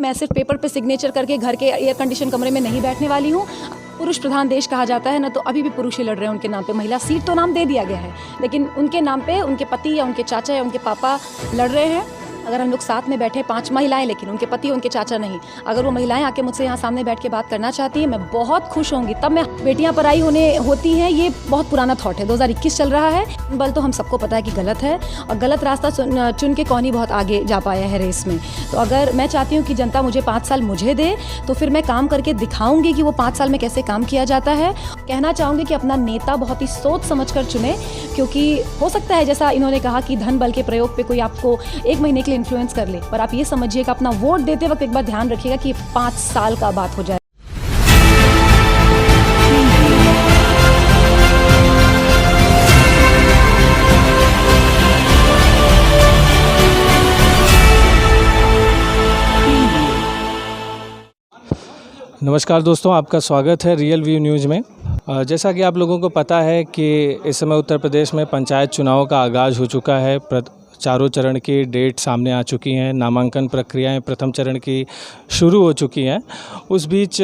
मैं सिर्फ पेपर पे सिग्नेचर करके घर के एयर कंडीशन कमरे में नहीं बैठने वाली हूँ। पुरुष प्रधान देश कहा जाता है ना, तो अभी भी पुरुष ही लड़ रहे हैं उनके नाम पे। महिला सीट तो नाम दे दिया गया है, लेकिन उनके नाम पे उनके पति या उनके चाचा या उनके पापा लड़ रहे हैं। अगर हम लोग साथ में बैठे 5 महिलाएं, लेकिन उनके पति उनके चाचा नहीं, अगर वो महिलाएं आके मुझसे यहाँ सामने बैठ के बात करना चाहती हैं, मैं बहुत खुश होंगी। तब मैं बेटियाँ पराई होती हैं, ये बहुत पुराना थॉट है। 2021 चल रहा है, बल तो हम सबको पता है कि गलत है, और गलत रास्ता चुन के कौन ही बहुत आगे जा पाया है रेस में। तो अगर मैं चाहती हूँ कि जनता मुझे 5 साल मुझे दे, तो फिर मैं काम करके दिखाऊंगी कि वो 5 साल में कैसे काम किया जाता है। कहना चाहूँगी कि अपना नेता बहुत ही सोच समझ कर चुने, क्योंकि हो सकता है जैसा इन्होंने कहा कि धन बल के प्रयोग पे कोई आपको 1 महीने के लिए इन्फ्लुएंस कर ले, पर आप ये समझिए कि अपना वोट देते वक्त एक बार ध्यान रखिएगा कि 5 साल का बात हो जाए। नमस्कार दोस्तों, आपका स्वागत है रियल व्यू न्यूज़ में। जैसा कि आप लोगों को पता है कि इस समय उत्तर प्रदेश में पंचायत चुनाव का आगाज़ हो चुका है। चारों चरण की डेट सामने आ चुकी हैं। नामांकन प्रक्रियाएं प्रथम चरण की शुरू हो चुकी हैं। उस बीच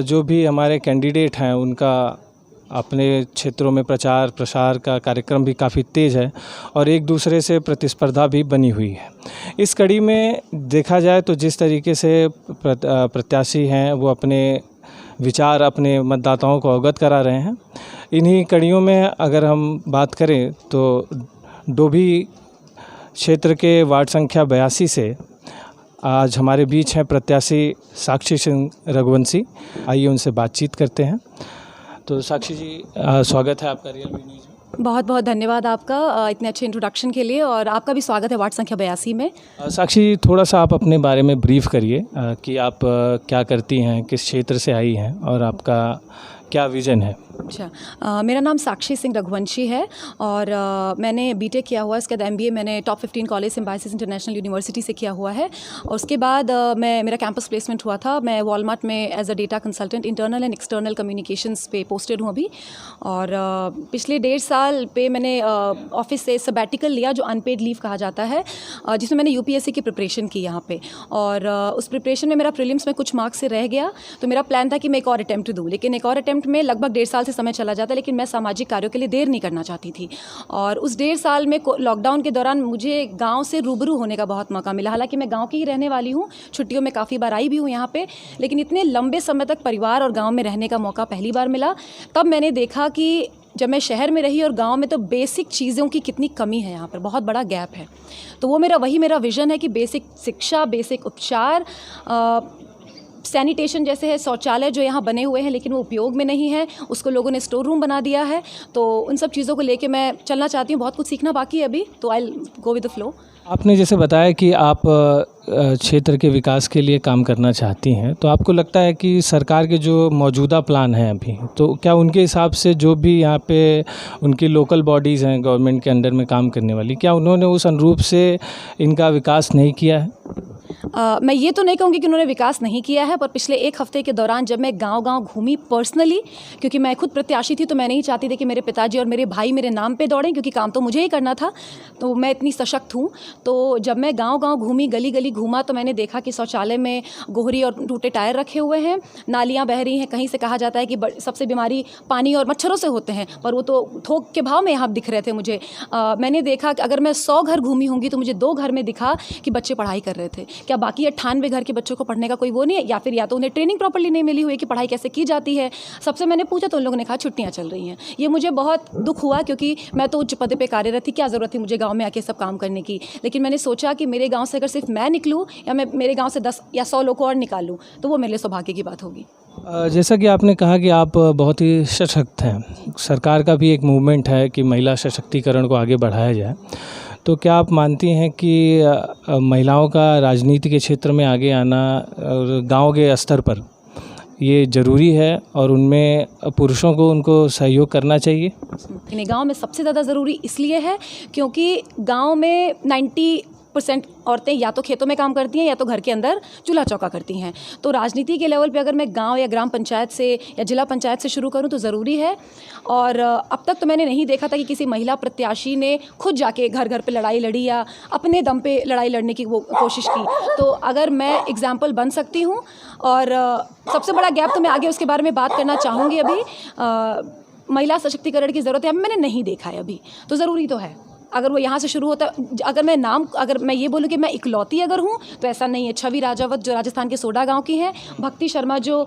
जो भी हमारे कैंडिडेट हैं, उनका अपने क्षेत्रों में प्रचार प्रसार का कार्यक्रम भी काफ़ी तेज़ है और एक दूसरे से प्रतिस्पर्धा भी बनी हुई है। इस कड़ी में देखा जाए तो जिस तरीके से प्रत्याशी हैं वो अपने विचार अपने मतदाताओं को अवगत करा रहे हैं, इन्हीं कड़ियों में अगर हम बात करें तो डोभी क्षेत्र के वार्ड संख्या 82 से आज हमारे बीच हैं प्रत्याशी साक्षी सिंह रघुवंशी। आइए उनसे बातचीत करते हैं। तो साक्षी जी, स्वागत है आपका रियल व्यू न्यूज़ में। बहुत बहुत धन्यवाद आपका इतने अच्छे इंट्रोडक्शन के लिए, और आपका भी स्वागत है वार्ड संख्या 82 में। साक्षी, थोड़ा सा आप अपने बारे में ब्रीफ करिए कि आप क्या करती हैं, किस क्षेत्र से आई हैं और आपका क्या विज़न है। अच्छा, मेरा नाम साक्षी सिंह रघुवंशी है और मैंने बीटेक किया हुआ है। उसके बाद एमबीए मैंने top 15 college symbiosis international university से किया हुआ है, और उसके बाद मेरा कैंपस प्लेसमेंट हुआ था। मैं वॉलमार्ट में as a data consultant internal and external communications पे पोस्टेड हूँ अभी। और पिछले 1.5 साल पे मैंने ऑफिस से सबैटिकल लिया, जो अनपेड लीव कहा जाता है, जिसमें मैंने यूपीएससी की प्रिपरेशन की यहाँ पे। और उस प्रिपरेशन में मेरा प्रीलिम्स में कुछ मार्क्स से रह गया, तो मेरा प्लान था कि मैं एक और अटैम्प्ट दूँ, लेकिन एक और अटैम्प्ट में लगभग 1.5 साल से समय चला जाता, लेकिन मैं सामाजिक कार्यों के लिए देर नहीं करना चाहती थी। और उस 1.5 साल में लॉकडाउन के दौरान मुझे गांव से रूबरू होने का बहुत मौका मिला। हालांकि मैं गांव की ही रहने वाली हूं, छुट्टियों में काफ़ी बार आई भी हूं यहाँ पे, लेकिन इतने लंबे समय तक परिवार और गांव में रहने का मौका पहली बार मिला। तब मैंने देखा कि जब मैं शहर में रही और गांव में, तो बेसिक चीज़ों की कितनी कमी है, यहाँ पर बहुत बड़ा गैप है। तो वो मेरा विज़न है कि बेसिक शिक्षा, बेसिक उपचार, सैनिटेशन जैसे है, शौचालय जो यहाँ बने हुए हैं लेकिन वो उपयोग में नहीं है, उसको लोगों ने स्टोर रूम बना दिया है। तो उन सब चीज़ों को लेके मैं चलना चाहती हूँ। बहुत कुछ सीखना बाकी है अभी, तो आई गो विद द फ्लो। आपने जैसे बताया कि आप क्षेत्र के विकास के लिए काम करना चाहती हैं, तो आपको लगता है कि सरकार के जो मौजूदा प्लान हैं अभी, तो क्या उनके हिसाब से जो भी यहाँ पे उनकी लोकल बॉडीज़ हैं गवर्नमेंट के अंडर में काम करने वाली, क्या उन्होंने उस अनुरूप से इनका विकास नहीं किया है? मैं ये तो नहीं कहूँगी कि उन्होंने विकास नहीं किया है, पर पिछले 1 हफ्ते के दौरान जब मैं गांव-गांव घूमी पर्सनली, क्योंकि मैं खुद प्रत्याशी थी, तो मैं नहीं चाहती थी कि मेरे पिताजी और मेरे भाई मेरे नाम पे दौड़ें, क्योंकि काम तो मुझे ही करना था। तो मैं इतनी सशक्त हूँ। तो जब मैं गांव-गांव घूमी, गली-गली घूमा, तो मैंने देखा कि शौचालय में गोहरी और टूटे टायर रखे हुए हैं, नालियाँ बह रही हैं। कहीं से कहा जाता है कि सबसे बीमारी पानी और मच्छरों से होते हैं, पर वो तो थोक के भाव में यहाँ दिख रहे थे मुझे। मैंने देखा कि अगर मैं 100 घर घूमी होंगी तो मुझे 2 घर में दिखा कि बच्चे पढ़ाई कर रहे थे। क्या बाकी 98 घर के बच्चों को पढ़ने का कोई वो नहीं है, या फिर या तो उन्हें ट्रेनिंग प्रॉपर्ली नहीं मिली हुई है कि पढ़ाई कैसे की जाती है। सबसे मैंने पूछा तो उन लोगों ने कहा छुट्टियां चल रही हैं। ये मुझे बहुत दुख हुआ, क्योंकि मैं तो उच्च पद पे कार्यरत थी, क्या ज़रूरत थी मुझे गांव में आके सब काम करने की। लेकिन मैंने सोचा कि मेरे गांव से अगर सिर्फ मैं निकलूं, या मैं मेरे गांव से 10 या 100 लोग को और निकालूं, तो वो मेरे लिए सौभाग्य की बात होगी। जैसा कि आपने कहा कि आप बहुत ही सशक्त हैं, सरकार का भी एक मूवमेंट है कि महिला सशक्तिकरण को आगे बढ़ाया जाए, तो क्या आप मानती हैं कि महिलाओं का राजनीति के क्षेत्र में आगे आना और गांव के स्तर पर ये ज़रूरी है और उनमें पुरुषों को उनको सहयोग करना चाहिए? गांव में सबसे ज़्यादा ज़रूरी इसलिए है क्योंकि गांव में 90 90% औरतें या तो खेतों में काम करती हैं या तो घर के अंदर चूल्हा चौका करती हैं। तो राजनीति के लेवल पे अगर मैं गांव या ग्राम पंचायत से या जिला पंचायत से शुरू करूं तो ज़रूरी है। और अब तक तो मैंने नहीं देखा था कि किसी महिला प्रत्याशी ने खुद जाके घर घर पे लड़ाई लड़ी या अपने दम पे लड़ाई लड़ने की वो कोशिश की। तो अगर मैं एग्जाम्पल बन सकती हूँ और सबसे बड़ा गैप तो मैं आगे उसके बारे में बात करना चाहूँगी। अभी महिला सशक्तिकरण की ज़रूरत है, अभी मैंने नहीं देखा है अभी, तो ज़रूरी तो है। अगर वो यहाँ से शुरू होता, अगर मैं ये बोलूँ कि मैं इकलौती अगर हूँ तो ऐसा नहीं है। छवि राजावत जो राजस्थान के सोडा गांव की हैं, भक्ति शर्मा जो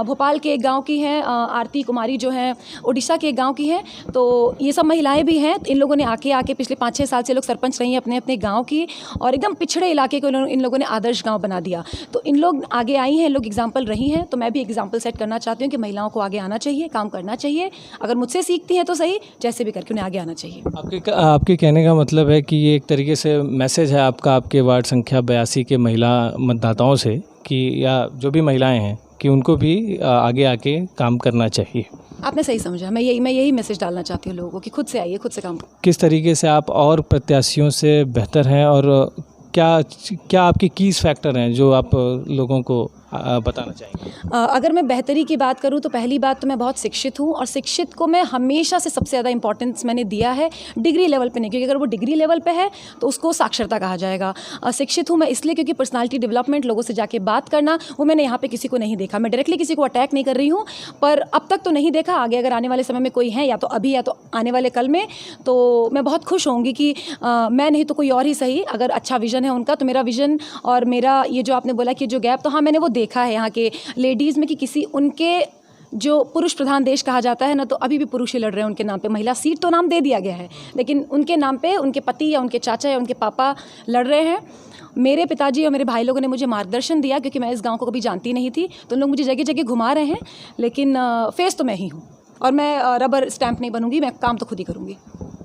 भोपाल के एक गांव की हैं, आरती कुमारी जो हैं उड़ीसा के एक गांव की हैं, तो ये सब महिलाएं भी हैं। इन लोगों ने आके पिछले 5-6 साल से लोग सरपंच रही हैं अपने अपने गाँव की, और एकदम पिछड़े इलाके को इन लोगों ने आदर्श गाँव बना दिया। तो इन लोग आगे आई हैं, लोग एग्जाम्पल रही हैं। तो मैं भी एग्जाम्पल सेट करना चाहती हूँ कि महिलाओं को आगे आना चाहिए, काम करना चाहिए। अगर मुझसे सीखती हैं तो सही, जैसे भी करके उन्हें आगे आना चाहिए। आपके कहने का मतलब है कि ये एक तरीके से मैसेज है आपका आपके वार्ड संख्या 82 के महिला मतदाताओं से कि या जो भी महिलाएं हैं कि उनको भी आगे आके काम करना चाहिए। आपने सही समझा। मैं यही मैसेज डालना चाहती हूँ लोगों को कि खुद से आइए, खुद से काम करो। किस तरीके से आप और प्रत्याशियों से बेहतर हैं और क्या आपके कीज फैक्टर हैं जो आप लोगों को बताना चाहेंगे? अगर मैं बेहतरी की बात करूं तो पहली बात तो मैं बहुत शिक्षित हूं, और शिक्षित को मैं हमेशा से सबसे ज़्यादा इंपॉर्टेंस मैंने दिया है डिग्री लेवल पे नहीं, क्योंकि अगर वो डिग्री लेवल पे है तो उसको साक्षरता कहा जाएगा। शिक्षित हूं मैं इसलिए क्योंकि पर्सनालिटी डेवलपमेंट, लोगों से जाके बात करना, वो मैंने यहाँ पे किसी को नहीं देखा। मैं डायरेक्टली किसी को अटैक नहीं कर रही हूँ, पर अब तक तो नहीं देखा। आगे अगर आने वाले समय में कोई है, या तो अभी या तो आने वाले कल में, तो मैं बहुत खुश होंगी कि मैं नहीं तो कोई और ही सही, अगर अच्छा विजन है उनका, तो मेरा विजन और मेरा ये जो आपने बोला कि जो गैप, तो हाँ मैंने वो देखा है यहाँ के लेडीज़ में कि किसी उनके जो पुरुष प्रधान देश कहा जाता है ना, तो अभी भी पुरुष ही लड़ रहे हैं उनके नाम पे। महिला सीट तो नाम दे दिया गया है, लेकिन उनके नाम पे उनके पति या उनके चाचा या उनके पापा लड़ रहे हैं। मेरे पिताजी और मेरे भाई लोगों ने मुझे मार्गदर्शन दिया, क्योंकि मैं इस गांव को कभी जानती नहीं थी, तो उन लोग मुझे जगह जगह घुमा रहे हैं। लेकिन फेस तो मैं ही हूँ, और मैं रबर स्टैंप नहीं बनूंगी, मैं काम तो खुद ही करूँगी।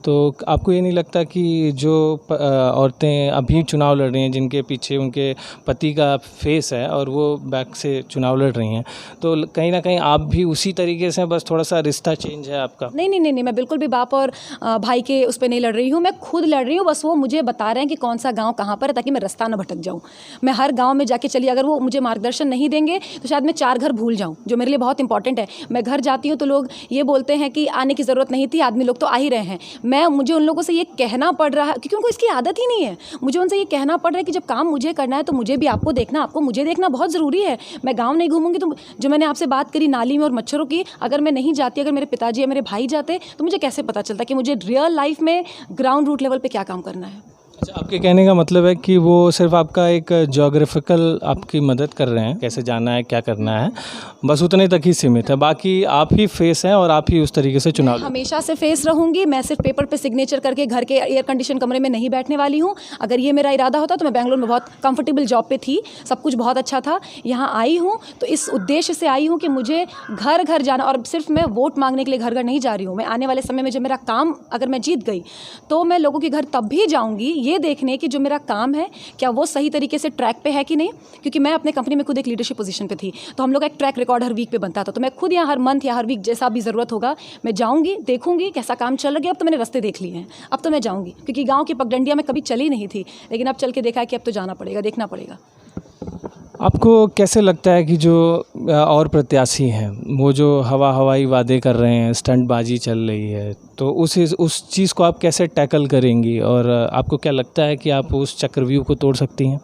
तो आपको ये नहीं लगता कि जो औरतें अभी चुनाव लड़ रही हैं, जिनके पीछे उनके पति का फेस है और वो बैक से चुनाव लड़ रही हैं, तो कहीं ना कहीं आप भी उसी तरीके से, बस थोड़ा सा रिश्ता चेंज है आपका? नहीं, मैं बिल्कुल भी बाप और भाई के उस पर नहीं लड़ रही हूँ, मैं खुद लड़ रही हूँ। बस वो मुझे बता रहे हैं कि कौन सा गाँव कहाँ पर है, ताकि मैं रास्ता ना भटक जाऊँ। मैं हर गाँव में जाके चली, अगर वो मुझे मार्गदर्शन नहीं देंगे तो शायद मैं 4 घर भूल जाऊँ, जो मेरे लिए बहुत इंपॉर्टेंट है। मैं घर जाती हूँ तो लोग ये बोलते हैं कि आने की ज़रूरत नहीं थी, आदमी लोग तो आ ही रहे हैं। मुझे उन लोगों से ये कहना पड़ रहा है, क्योंकि उनको इसकी आदत ही नहीं है। मुझे उनसे ये कहना पड़ रहा है कि जब काम मुझे करना है तो मुझे भी आपको देखना, आपको मुझे देखना बहुत ज़रूरी है। मैं गांव नहीं घूमूंगी तो, जो मैंने आपसे बात करी नाली में और मच्छरों की, अगर मैं नहीं जाती, अगर मेरे पिताजी या मेरे भाई जाते, तो मुझे कैसे पता चलता कि मुझे रियल लाइफ में ग्राउंड रूट लेवल पर क्या काम करना है। अच्छा, आपके कहने का मतलब है कि वो सिर्फ आपका एक ज्योग्राफिकल आपकी मदद कर रहे हैं, कैसे जाना है, क्या करना है, बस उतने तक ही सीमित है। बाकी आप ही फेस हैं और आप ही उस तरीके से चुनाव। हमेशा से फेस रहूंगी। मैं सिर्फ पेपर पे सिग्नेचर करके घर के एयर कंडीशन कमरे में नहीं बैठने वाली हूँ। अगर ये मेरा इरादा होता तो मैं बेंगलोर में बहुत कंफर्टेबल जॉब पे थी, सब कुछ बहुत अच्छा था। यहाँ आई हूँ तो इस उद्देश्य से आई हूँ कि मुझे घर घर जाना, और सिर्फ मैं वोट मांगने के लिए घर घर नहीं जा रही हूँ। मैं आने वाले समय में जब मेरा काम, अगर मैं जीत गई तो मैं लोगों के घर तब भी जाऊँगी, ये देखने कि जो मेरा काम है क्या वो सही तरीके से ट्रैक पे है कि नहीं। क्योंकि मैं अपने कंपनी में खुद एक लीडरशिप पोजीशन पे थी, तो हम लोग का एक ट्रैक रिकॉर्ड हर वीक पे बनता था। तो मैं खुद यहाँ हर मंथ या हर वीक जैसा भी ज़रूरत होगा मैं जाऊँगी, देखूंगी कैसा काम चल रहा है। अब तो मैंने रास्ते देख लिए हैं, अब तो मैं जाऊँगी, क्योंकि गाँव की पगडंडिया में कभी चली नहीं थी, लेकिन अब चल के देखा है कि अब तो जाना पड़ेगा, देखना पड़ेगा। आपको कैसे लगता है कि जो और प्रत्याशी हैं वो जो हवाई वादे कर रहे हैं, स्टंटबाजी चल रही है, तो उस चीज़ को आप कैसे टैकल करेंगी, और आपको क्या लगता है कि आप उस चक्रव्यूह को तोड़ सकती हैं?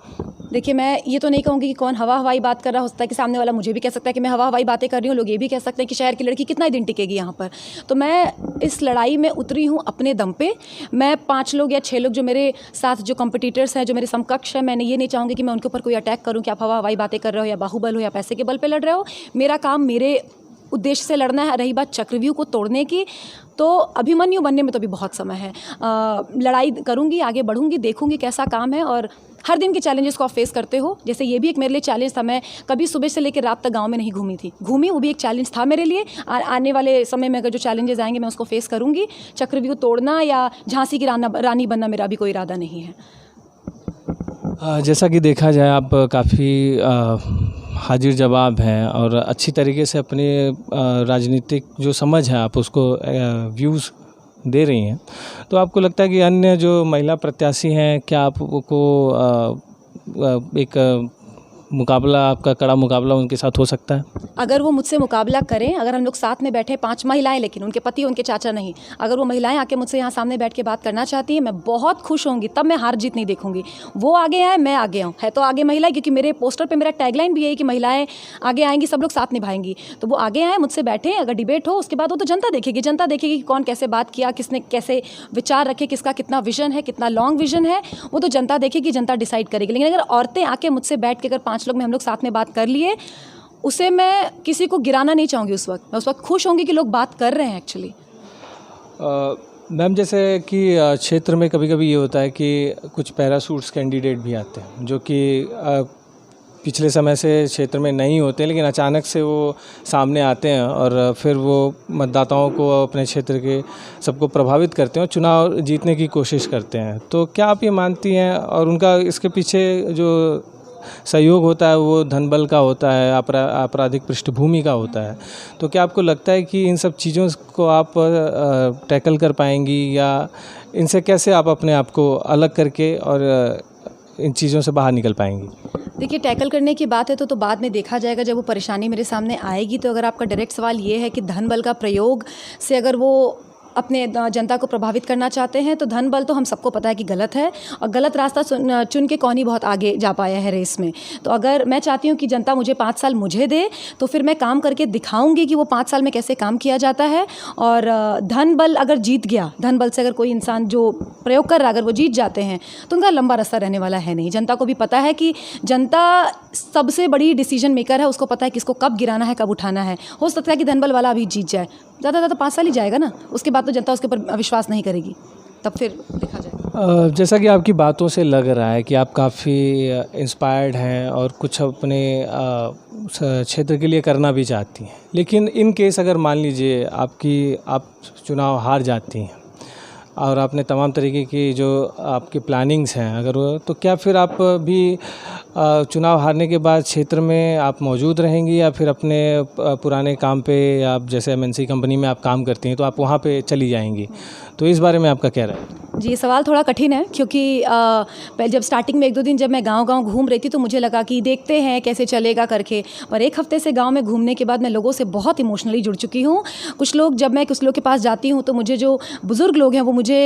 देखिए, मैं ये तो नहीं कहूँगी कि कौन हवाई बात कर रहा, हो सकता है कि सामने वाला मुझे भी कह सकता है कि मैं हवाई बातें कर रही हूँ। लोग ये भी कह सकते हैं कि शहर की लड़की कितना ही दिन टिकेगी यहाँ पर। तो मैं इस लड़ाई में उतरी हूँ अपने दम पे। मैं 5 लोग या 6 लोग जो मेरे साथ जो कॉम्पिटिटर्स हैं, जो मेरे समकक्ष हैं, मैंने ये नहीं चाहूँगी कि मैं उनके ऊपर कोई अटैक करूँ कि आप हवाई बातें कर रहे हो, या बाहुबल हो, या पैसे के बल पे लड़ रहे हो। मेरा काम मेरे उद्देश्य से लड़ना है। रही बात चक्रव्यूह को तोड़ने की, तो अभिमन्यु बनने में तो अभी बहुत समय है। लड़ाई करूँगी, आगे बढ़ूँगी, देखूँगी कैसा काम है, और हर दिन के चैलेंजेस को आप फेस करते हो। जैसे ये भी एक मेरे लिए चैलेंज था, मैं कभी सुबह से लेकर रात तक गांव में नहीं घूमी, वो भी एक चैलेंज था मेरे लिए। आने वाले समय में अगर जो चैलेंजेस आएंगे मैं उसको फेस करूँगी। चक्रव्यूह तोड़ना या झांसी की रानी बनना मेरा भी कोई इरादा नहीं है। जैसा कि देखा जाए आप काफ़ी हाजिर जवाब हैं और अच्छी तरीके से अपने राजनीतिक जो समझ है आप उसको व्यूज़ दे रही हैं, तो आपको लगता है कि अन्य जो महिला प्रत्याशी हैं, क्या आपको एक मुकाबला, आपका कड़ा मुकाबला उनके साथ हो सकता है? अगर वो मुझसे मुकाबला करें, अगर हम लोग साथ में बैठे 5 महिलाएं, लेकिन उनके पति उनके चाचा नहीं, अगर वो महिलाएं आके मुझसे यहाँ सामने बैठ के बात करना चाहती हैं, मैं बहुत खुश होंगी। तब मैं हार जीत नहीं देखूंगी। वो आगे आए, मैं आगे आऊँ, है तो आगे महिला, क्योंकि मेरे पोस्टर पे मेरा टैगलाइन भी है कि महिलाएं आगे आएंगी, सब लोग साथ निभाएंगी। तो वो आगे आए, मुझसे बैठे, अगर डिबेट हो, उसके बाद वो तो जनता देखेगी। जनता देखेगी कि कौन कैसे बात किया, किसने कैसे विचार रखे, किसका कितना विजन है, कितना लॉन्ग विजन है, वो तो जनता देखेगी, जनता डिसाइड करेगी। लेकिन अगर औरतें आके मुझसे बैठ के, अगर 5 लोग में हम लोग साथ में बात कर लिए, उसे मैं किसी को गिराना नहीं चाहूँगी। उस वक्त मैं उस वक्त खुश होंगी कि लोग बात कर रहे हैं एक्चुअली। मैम, जैसे कि क्षेत्र में कभी कभी ये होता है कि कुछ पैराशूट्स कैंडिडेट भी आते हैं जो कि पिछले समय से क्षेत्र में नहीं होते, लेकिन अचानक से वो सामने आते हैं और फिर वो मतदाताओं को, अपने क्षेत्र के सबको प्रभावित करते हैं और चुनाव जीतने की कोशिश करते हैं। तो क्या आप ये मानती हैं, और उनका इसके पीछे जो सहयोग होता है वो धनबल का होता है, आपराधिक पृष्ठभूमि का होता है, तो क्या आपको लगता है कि इन सब चीज़ों को आप टैकल कर पाएंगी, या इनसे कैसे आप अपने आप को अलग करके और इन चीज़ों से बाहर निकल पाएंगी? देखिए, टैकल करने की बात है तो बाद में देखा जाएगा, जब वो परेशानी मेरे सामने आएगी। तो अगर आपका डायरेक्ट सवाल ये है कि धन बल का प्रयोग से अगर वो अपने जनता को प्रभावित करना चाहते हैं, तो धन बल तो हम सबको पता है कि गलत है, और गलत रास्ता चुन के कौन ही बहुत आगे जा पाया है रेस में। तो अगर मैं चाहती हूँ कि जनता मुझे 5 साल मुझे दे, तो फिर मैं काम करके दिखाऊंगी कि वो 5 साल में कैसे काम किया जाता है। और धन बल अगर जीत गया, धन बल से अगर कोई इंसान जो प्रयोग कर रहा, अगर वो जीत जाते हैं, तो उनका लंबा रास्ता रहने वाला है नहीं। जनता को भी पता है कि जनता सबसे बड़ी डिसीजन मेकर है, उसको पता है किसको कब गिराना है, कब उठाना है। हो सकता है कि धन बल वाला अभी जीत जाए, ज़्यादा 5 साल ही जाएगा ना, उसके बाद तो जनता उसके ऊपर विश्वास नहीं करेगी, तब फिर देखा जाएगा। जैसा कि आपकी बातों से लग रहा है कि आप काफ़ी इंस्पायर्ड हैं और कुछ अपने क्षेत्र के लिए करना भी चाहती हैं, लेकिन इन केस अगर मान लीजिए आप चुनाव हार जाती हैं और आपने तमाम तरीके की जो आपकी प्लानिंग्स हैं, अगर वो, तो क्या फिर आप भी चुनाव हारने के बाद क्षेत्र में आप मौजूद रहेंगी, या फिर अपने पुराने काम पे, या आप जैसे MNC कंपनी में आप काम करती हैं तो आप वहाँ पे चली जाएंगी? तो इस बारे में आपका क्या राय है? जी, ये सवाल थोड़ा कठिन है, क्योंकि जब स्टार्टिंग में 1-2 दिन जब मैं गांव-गांव घूम रही थी, तो मुझे लगा कि देखते हैं कैसे चलेगा करके। पर 1 हफ्ते से गांव में घूमने के बाद मैं लोगों से बहुत इमोशनली जुड़ चुकी हूँ। कुछ लोग, जब मैं कुछ लोग के पास जाती हूँ, तो मुझे जो बुज़ुर्ग लोग हैं वो मुझे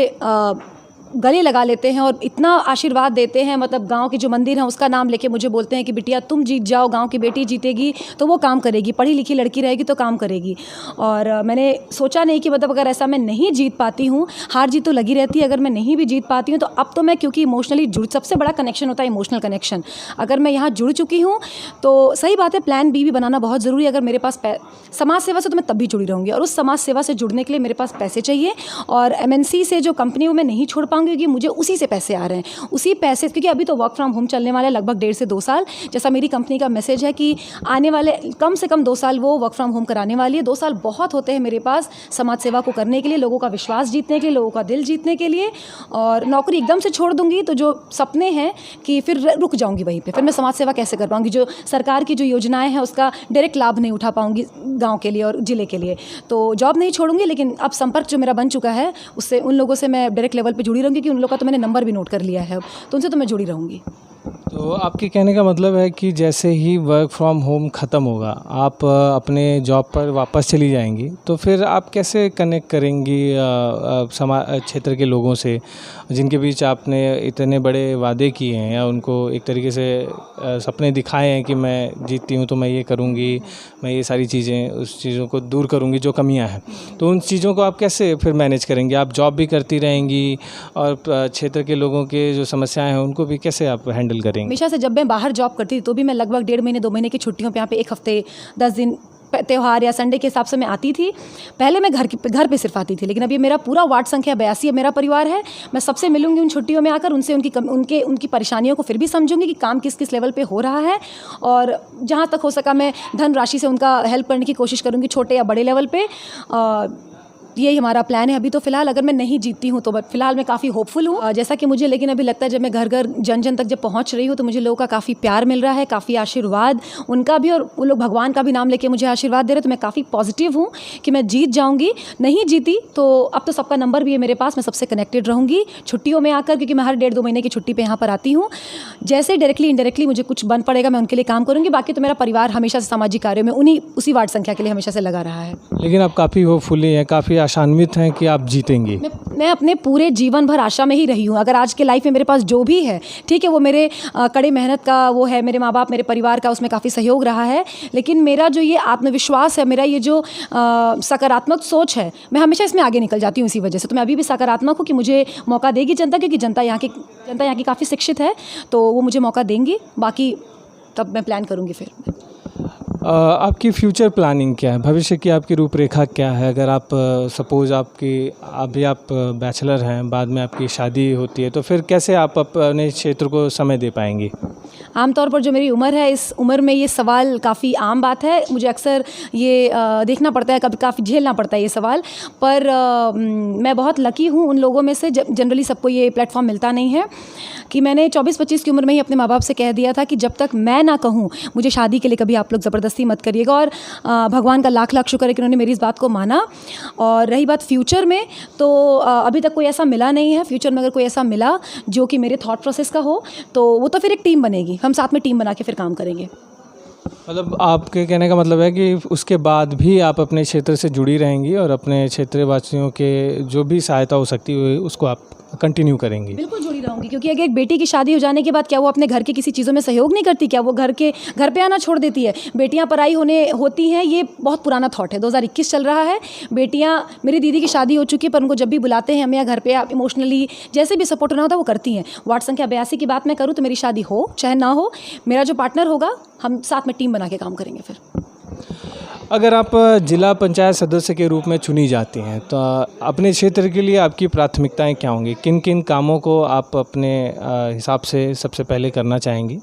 गले लगा लेते हैं और इतना आशीर्वाद देते हैं। मतलब गांव की जो मंदिर है उसका नाम लेके मुझे बोलते हैं कि बिटिया तुम जीत जाओ, गांव की बेटी जीतेगी तो वो काम करेगी, पढ़ी लिखी लड़की रहेगी तो काम करेगी। और मैंने सोचा नहीं कि मतलब अगर ऐसा मैं नहीं जीत पाती हूँ, हार जीत तो लगी रहती है, अगर मैं नहीं भी जीत पाती हूँ तो अब तो मैं, क्योंकि इमोशनली जुड़, सबसे बड़ा कनेक्शन होता है इमोशनल कनेक्शन। अगर मैं यहाँ जुड़ चुकी हूँ तो सही बात है, प्लान बी भी बनाना बहुत ज़रूरी है। अगर मेरे पास समाज सेवा से तो मैं तब भी जुड़ी रहूँगी, और उस समाज सेवा से जुड़ने के लिए मेरे पास पैसे चाहिए। और MNC से जो कंपनी वो मैं नहीं छोड़ पाऊँगी, क्योंकि मुझे उसी से पैसे आ रहे हैं, उसी पैसे, क्योंकि अभी तो वर्क फ्रॉम होम चलने वाला है लगभग 1.5 से 2 साल। जैसा मेरी कंपनी का मैसेज है कि आने वाले कम से कम 2 साल वो वर्क फ्रॉम होम कराने वाली है। 2 साल बहुत होते हैं मेरे पास समाज सेवा को करने के लिए, लोगों का विश्वास जीतने के लिए, लोगों का दिल जीतने के लिए। और नौकरी एकदम से छोड़ दूंगी तो जो सपने हैं कि फिर रुक जाऊंगी वहीं पे, फिर मैं समाज सेवा कैसे कर पाऊंगी? जो सरकार की जो योजनाएं हैं उसका डायरेक्ट लाभ नहीं उठा पाऊंगी गाँव के लिए और ज़िले के लिए। तो जॉब नहीं छोड़ूंगी, लेकिन अब संपर्क जो मेरा बन चुका है उससे, उन लोगों से मैं डायरेक्ट लेवल पर जुड़ी रहूँगी, क्योंकि उन लोगों का तो मैंने नंबर भी नोट कर लिया है, तो उनसे तो मैं जुड़ी रहूँगी। तो आपके कहने का मतलब है कि जैसे ही वर्क फ्रॉम होम ख़त्म होगा, आप अपने जॉब पर वापस चली जाएंगी, तो फिर आप कैसे कनेक्ट करेंगी क्षेत्र के लोगों से, जिनके बीच आपने इतने बड़े वादे किए हैं, या उनको एक तरीके से सपने दिखाए हैं कि मैं जीतती हूँ तो मैं ये करूँगी, मैं ये सारी चीज़ें, उस चीज़ों को दूर करूँगी जो कमियाँ हैं। तो उन चीज़ों को आप कैसे फिर मैनेज करेंगी? आप जॉब भी करती रहेंगी और क्षेत्र के लोगों के जो समस्याएँ हैं उनको भी कैसे आप हैंडल करेंगे? हमेशा से जब मैं बाहर जॉब करती थी तो भी मैं लगभग 1.5 महीने 2 महीने की छुट्टियों पे यहाँ पे 1 हफ्ते 10 दिन त्यौहार या संडे के हिसाब से मैं आती थी। पहले मैं घर पे सिर्फ आती थी, लेकिन अभी मेरा पूरा वार्ड संख्या 82 मेरा परिवार है। मैं सबसे मिलूंगी उन छुट्टियों में आकर, उनसे उनकी परेशानियों को फिर भी समझूंगी कि काम किस किस लेवल पे हो रहा है, और जहाँ तक हो सका मैं धनराशि से उनका हेल्प करने की कोशिश करूँगी, छोटे या बड़े लेवल पे। यही हमारा प्लान है अभी। तो फिलहाल अगर मैं नहीं जीतती हूँ तो बट फिलहाल मैं काफ़ी होपफुल हूँ, जैसा कि मुझे लेकिन अभी लगता है जब मैं घर घर जन जन तक जब पहुँच रही हूँ तो मुझे लोगों का काफ़ी प्यार मिल रहा है, काफ़ी आशीर्वाद उनका भी, और वो लोग भगवान का भी नाम लेके मुझे आशीर्वाद दे रहे हैं। तो मैं काफ़ी पॉजिटिव हूँ कि मैं जीत जाऊँगी। नहीं जीती तो अब तो सबका नंबर भी है मेरे पास, मैं सबसे कनेक्टेड रहूँगी छुट्टियों में आकर, क्योंकि मैं हर 1.5-2 महीने की छुट्टी पे यहाँ पर आती हूँ। जैसे डायरेक्टली इनडायरेक्टली मुझे कुछ बन पड़ेगा मैं उनके लिए काम करूँगी। बाकी तो मेरा परिवार हमेशा से सामाजिक कार्यों में उसी वार्ड संख्या के लिए हमेशा से लगा रहा है। लेकिन आप काफ़ी होपफुली हैं, काफ़ी आशान्वित हैं कि आप जीतेंगी। मैं अपने पूरे जीवन भर आशा में ही रही हूँ। अगर आज के लाइफ में मेरे पास जो भी है, ठीक है, वो मेरे कड़ी मेहनत का वो है, मेरे माँ बाप, मेरे परिवार का उसमें काफ़ी सहयोग रहा है। लेकिन मेरा जो ये आत्मविश्वास है, मेरा ये जो सकारात्मक सोच है, मैं हमेशा इसमें आगे निकल जाती हूँ इसी वजह से। तो मैं अभी भी सकारात्मक हूँ कि मुझे मौका देगी जनता, क्योंकि जनता यहाँ की काफ़ी शिक्षित है, तो वो मुझे मौका देंगी। बाकी तब मैं प्लान करूँगी फिर। आपकी फ्यूचर प्लानिंग क्या है, भविष्य की आपकी रूपरेखा क्या है? अगर आप सपोज़ अभी आप बैचलर हैं, बाद में आपकी शादी होती है, तो फिर कैसे आप अपने क्षेत्र को समय दे पाएंगी? आमतौर पर जो मेरी उम्र है, इस उम्र में ये सवाल काफ़ी आम बात है। मुझे अक्सर ये देखना पड़ता है, कभी काफ़ी झेलना पड़ता है ये सवाल। पर मैं बहुत लकी हूँ उन लोगों में से, जनरली सबको ये प्लेटफॉर्म मिलता नहीं है, कि मैंने 24-25 की उम्र में ही अपने माँ बाप से कह दिया था कि जब तक मैं ना कहूँ मुझे शादी के लिए कभी आप लोग ज़बरदस्ती मत करिएगा। और भगवान का लाख लाख शुक्र है कि उन्होंने मेरी इस बात को माना। और रही बात फ्यूचर में, तो अभी तक कोई ऐसा मिला नहीं है। फ्यूचर में अगर कोई ऐसा मिला जो कि मेरे थॉट प्रोसेस का हो, तो वो तो फिर एक टीम बनेगी, हम साथ में टीम बना के फिर काम करेंगे। मतलब आपके कहने का मतलब है कि उसके बाद भी आप अपने क्षेत्र से जुड़ी रहेंगी और अपने क्षेत्रवासियों के जो भी सहायता हो सकती है उसको आप कंटिन्यू करेंगी? बिल्कुल जुड़ी रहूंगी, क्योंकि अगर एक बेटी की शादी हो जाने के बाद क्या वो अपने घर के किसी चीज़ों में सहयोग नहीं करती? क्या वो घर पे आना छोड़ देती है? बेटियां पराई होती हैं, ये बहुत पुराना थॉट है। 2021 चल रहा है। बेटियां, मेरी दीदी की शादी हो चुकी है, पर उनको जब भी बुलाते हैं हमें या घर पे इमोशनली जैसे भी सपोर्ट होना होता है वो करती हैं। वार्ड संख्या 82 की बात मैं करूँ तो मेरी शादी हो चाहे ना हो, मेरा जो पार्टनर होगा हम साथ में टीम बना के काम करेंगे। फिर अगर आप जिला पंचायत सदस्य के रूप में चुनी जाती हैं तो अपने क्षेत्र के लिए आपकी प्राथमिकताएं क्या होंगी? किन किन कामों को आप अपने हिसाब से सबसे पहले करना चाहेंगी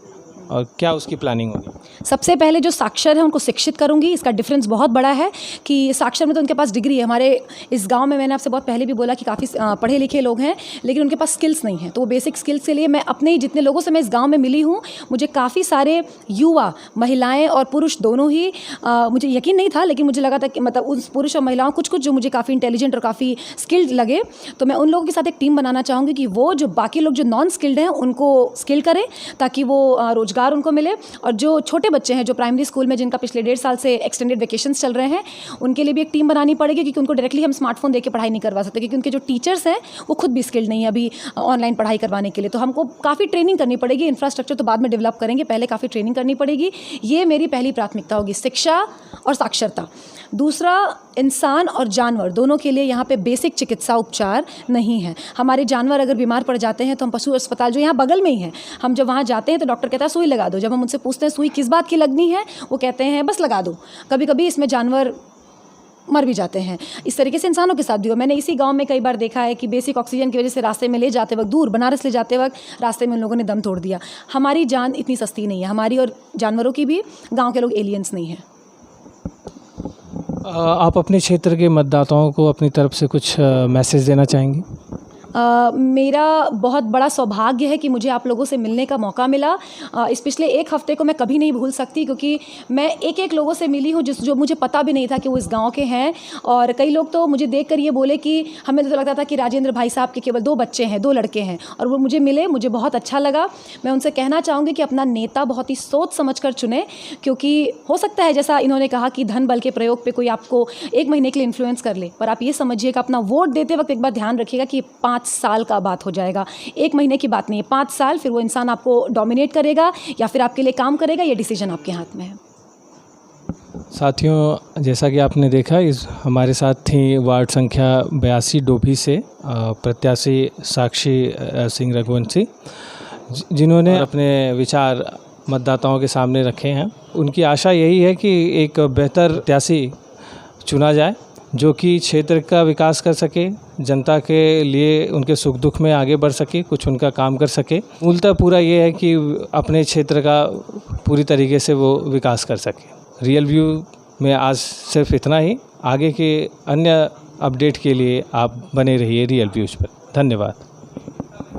और क्या उसकी प्लानिंग होगी? सबसे पहले जो साक्षर है उनको शिक्षित करूंगी। इसका डिफरेंस बहुत बड़ा है कि साक्षर में तो उनके पास डिग्री है। हमारे इस गांव में मैंने आपसे बहुत पहले भी बोला कि काफ़ी पढ़े लिखे लोग हैं, लेकिन उनके पास स्किल्स नहीं है। तो वो बेसिक स्किल्स के लिए मैं अपने ही जितने लोगों से मैं इस गांव में मिली हूँ, मुझे काफ़ी सारे युवा, महिलाएं और पुरुष दोनों ही, मुझे यकीन नहीं था लेकिन मुझे लगा था कि मतलब उस पुरुष और महिलाओं कुछ जो मुझे काफ़ी इंटेलिजेंट और काफ़ी स्किल्ड लगे। तो मैं उन लोगों के साथ एक टीम बनाना चाहूँगी कि वो जो बाकी लोग जो नॉन स्किल्ड हैं उनको स्किल करें, ताकि वो रोजगार उनको मिले। और जो छोटे बच्चे हैं जो प्राइमरी स्कूल में जिनका पिछले 1.5 साल से एक्सटेंडेड वेकेशंस चल रहे हैं, उनके लिए भी एक टीम बनानी पड़ेगी, क्योंकि उनको डायरेक्टली हम स्मार्टफोन देके पढ़ाई नहीं करवा सकते, क्योंकि उनके जो टीचर्स हैं वो खुद भी स्किल्ड नहीं है अभी ऑनलाइन पढ़ाई करवाने के लिए। तो हमको काफ़ी ट्रेनिंग करनी पड़ेगी। इंफ्रास्ट्रक्चर तो बाद में डेवलप करेंगे, पहले काफ़ी ट्रेनिंग करनी पड़ेगी। ये मेरी पहली प्राथमिकता होगी, शिक्षा और साक्षरता। दूसरा, इंसान और जानवर दोनों के लिए यहाँ पे बेसिक चिकित्सा उपचार नहीं है। हमारे जानवर अगर बीमार पड़ जाते हैं तो हम पशु अस्पताल जो यहाँ बगल में ही है, हम जब वहाँ जाते हैं तो डॉक्टर कहता है सुई लगा दो। जब हम उनसे पूछते हैं सुई किस बात की लगनी है, वो कहते हैं बस लगा दो। कभी कभी इसमें जानवर मर भी जाते हैं। इस तरीके से इंसानों के साथ भी हो। मैंने इसी गांव में कई बार देखा है कि बेसिक ऑक्सीजन की वजह से रास्ते में ले जाते वक्त, दूर बनारस ले जाते वक्त रास्ते में उन लोगों ने दम तोड़ दिया। हमारी जान इतनी सस्ती नहीं है, हमारी और जानवरों की भी। गाँव के लोग एलियंस नहीं हैं। आप अपने क्षेत्र के मतदाताओं को अपनी तरफ से कुछ मैसेज देना चाहेंगी? मेरा बहुत बड़ा सौभाग्य है कि मुझे आप लोगों से मिलने का मौका मिला। इस पिछले एक हफ्ते को मैं कभी नहीं भूल सकती, क्योंकि मैं एक लोगों से मिली हूँ जो मुझे पता भी नहीं था कि वो इस गांव के हैं। और कई लोग तो मुझे देखकर ये बोले कि हमें तो लगता था कि राजेंद्र भाई साहब के केवल 2 बच्चे हैं, 2 लड़के हैं, और वो मुझे मिले, मुझे बहुत अच्छा लगा। मैं उनसे कहना चाहूँगी कि अपना नेता बहुत ही सोच समझ कर चुने, क्योंकि हो सकता है जैसा इन्होंने कहा कि धन बल के प्रयोग पर कोई आपको 1 महीने के लिए इन्फ्लुएंस कर ले, पर आप ये समझिएगा अपना वोट देते वक्त एक बार ध्यान रखिएगा कि 5 साल का बात हो जाएगा, 1 महीने की बात नहीं है। 5 साल फिर वो इंसान आपको डोमिनेट करेगा या फिर आपके लिए काम करेगा, ये डिसीजन आपके हाथ में है। साथियों, जैसा कि आपने देखा, इस हमारे साथ थी वार्ड संख्या 82 डोभी से प्रत्याशी साक्षी सिंह रघुवंशी, जिन्होंने अपने विचार मतदाताओं के सामने रखे हैं। उनकी आशा यही है कि एक बेहतर प्रत्याशी चुना जाए जो कि क्षेत्र का विकास कर सके, जनता के लिए उनके सुख दुख में आगे बढ़ सके, कुछ उनका काम कर सके। मूलतः पूरा ये है कि अपने क्षेत्र का पूरी तरीके से वो विकास कर सके। रियल व्यू में आज सिर्फ इतना ही। आगे के अन्य अपडेट के लिए आप बने रहिए रियल व्यूज़ पर। धन्यवाद।